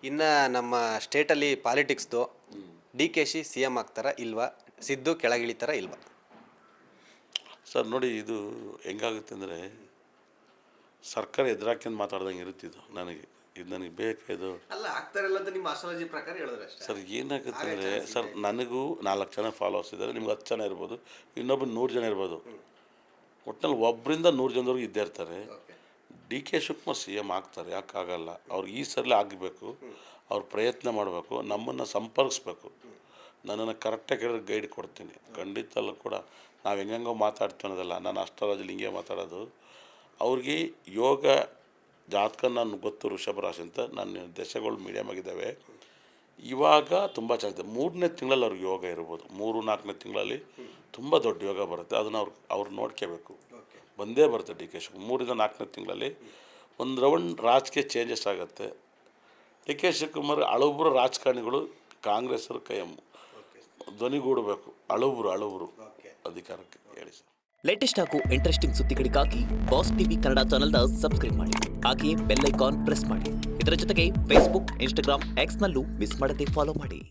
ಇನ್ನು ನಮ್ಮ ಸ್ಟೇಟಲ್ಲಿ ಪಾಲಿಟಿಕ್ಸ್ದು D K Shi C M ಆಗ್ತಾರಾ ಇಲ್ವಾ, ಸಿದ್ದು ಕೆಳಗಿಳಿತಾರ ಇಲ್ವಾ? ಸರ್ ನೋಡಿ, ಇದು ಹೆಂಗಾಗುತ್ತೆ ಅಂದರೆ ಸರ್ಕಾರ ಎದುರಾಕ್ಯಂದು ಮಾತಾಡ್ದಂಗೆ ಇರುತ್ತಿದ್ದು ನನಗೆ ಬೇಕಾದು ಅಲ್ಲ ಆಗ್ತಾರಿಲ್ಲ ಅಂತ ನಿಮ್ಮ ಆಸ್ಟ್ರಾಲಜಿ ಪ್ರಕಾರ ಹೇಳಿದ್ರೆ ಅಷ್ಟೇ. ಸರ್ ಏನಾಗುತ್ತೆ ಅಂದರೆ ಸರ್, ನನಗೂ 4 ಜನ ಫಾಲೋವರ್ಸ್ ಇದ್ದಾರೆ, ನಿಮ್ಗೆ 10 ಜನ ಇರ್ಬೋದು, ಇನ್ನೊಬ್ಬರು 100 ಜನ ಇರ್ಬೋದು. ಒಟ್ಟಿನಲ್ಲಿ 1ರಿಂದ 100 ಜನದವ್ರಿಗೆ ಇದ್ದೇ ಇರ್ತಾರೆ. D K Shivakumar C M ಆಗ್ತಾರೆ, ಯಾಕಾಗಲ್ಲ? ಅವ್ರು ಈ ಸಲ ಆಗಬೇಕು, ಅವ್ರು ಪ್ರಯತ್ನ ಮಾಡಬೇಕು, ನಮ್ಮನ್ನು ಸಂಪರ್ಕಿಸ್ಬೇಕು. ನನ್ನನ್ನು ಕರೆಕ್ಟಾಗಿ ಕೇಳಿದ್ರೆ ಗೈಡ್ ಕೊಡ್ತೀನಿ. ಖಂಡಿತ ಕೂಡ ನಾವು ಹೆಂಗೋ ಮಾತಾಡ್ತೀವಿ ಅನ್ನೋದಲ್ಲ, ನಾನು ಅಷ್ಟರಾಜಲ್ಲಿ ಹಿಂಗೆ ಮಾತಾಡೋದು. ಅವ್ರಿಗೆ ಯೋಗ ಜಾತಕ ನಾನು ಗೊತ್ತು, ವೃಷಭ ರಾಶಿ ಅಂತ. ನನ್ನ ದಶೆಗಳು ಮೀಡಿಯಮ್ ಆಗಿದ್ದಾವೆ. ಇವಾಗ ತುಂಬ ಚೆನ್ನಾಗಿದೆ. 3ನೇ ತಿಂಗಳಲ್ಲಿ ಅವ್ರಿಗೆ ಯೋಗ ಇರ್ಬೋದು. 3-4ನೇ ತಿಂಗಳಲ್ಲಿ ತುಂಬ ದೊಡ್ಡ ಯೋಗ ಬರುತ್ತೆ. ಅದನ್ನು ಅವ್ರು ನೋಡ್ಕೋಬೇಕು. ಬಂದೇ ಬರುತ್ತೆ ಡಿ ಕೆ ಶಿವಕುಮಾರ್ 3ರಿಂದ 4ನೇ ತಿಂಗಳಲ್ಲಿ ಒಂದು ರೌಂಡ್ ರಾಜಕೀಯ ಚೇಂಜಸ್ ಆಗುತ್ತೆ. ಡಿ ಕೆ ಶಿವಕುಮಾರ್ ಹಳಬ್ರು ರಾಜಕಾರಣಿಗಳು ಕಾಂಗ್ರೆಸ್ಸರು ಧ್ವನಿಗೂಡಬೇಕು. ಹಳಬ್ರು ಅಧಿಕಾರಕ್ಕೆ ಹೇಳಿ ಸರ್. ಲೇಟೆಸ್ಟ್ ಹಾಗೂ ಇಂಟ್ರೆಸ್ಟಿಂಗ್ ಸುದ್ದಿಗಳಿಗಾಗಿ ಬಾಸ್ ಟಿವಿ ಕನ್ನಡ ಚಾನೆಲ್ನ ಸಬ್ಸ್ಕ್ರೈಬ್ ಮಾಡಿ. ಹಾಗೆಯೇ ಬೆಲ್ ಐಕಾನ್ ಪ್ರೆಸ್ ಮಾಡಿ. ಇದರ ಜೊತೆಗೆ ಫೇಸ್ಬುಕ್, ಇನ್ಸ್ಟಾಗ್ರಾಮ್, ಎಕ್ಸ್ನಲ್ಲೂ ಮಿಸ್ ಮಾಡದೆ ಫಾಲೋ ಮಾಡಿ.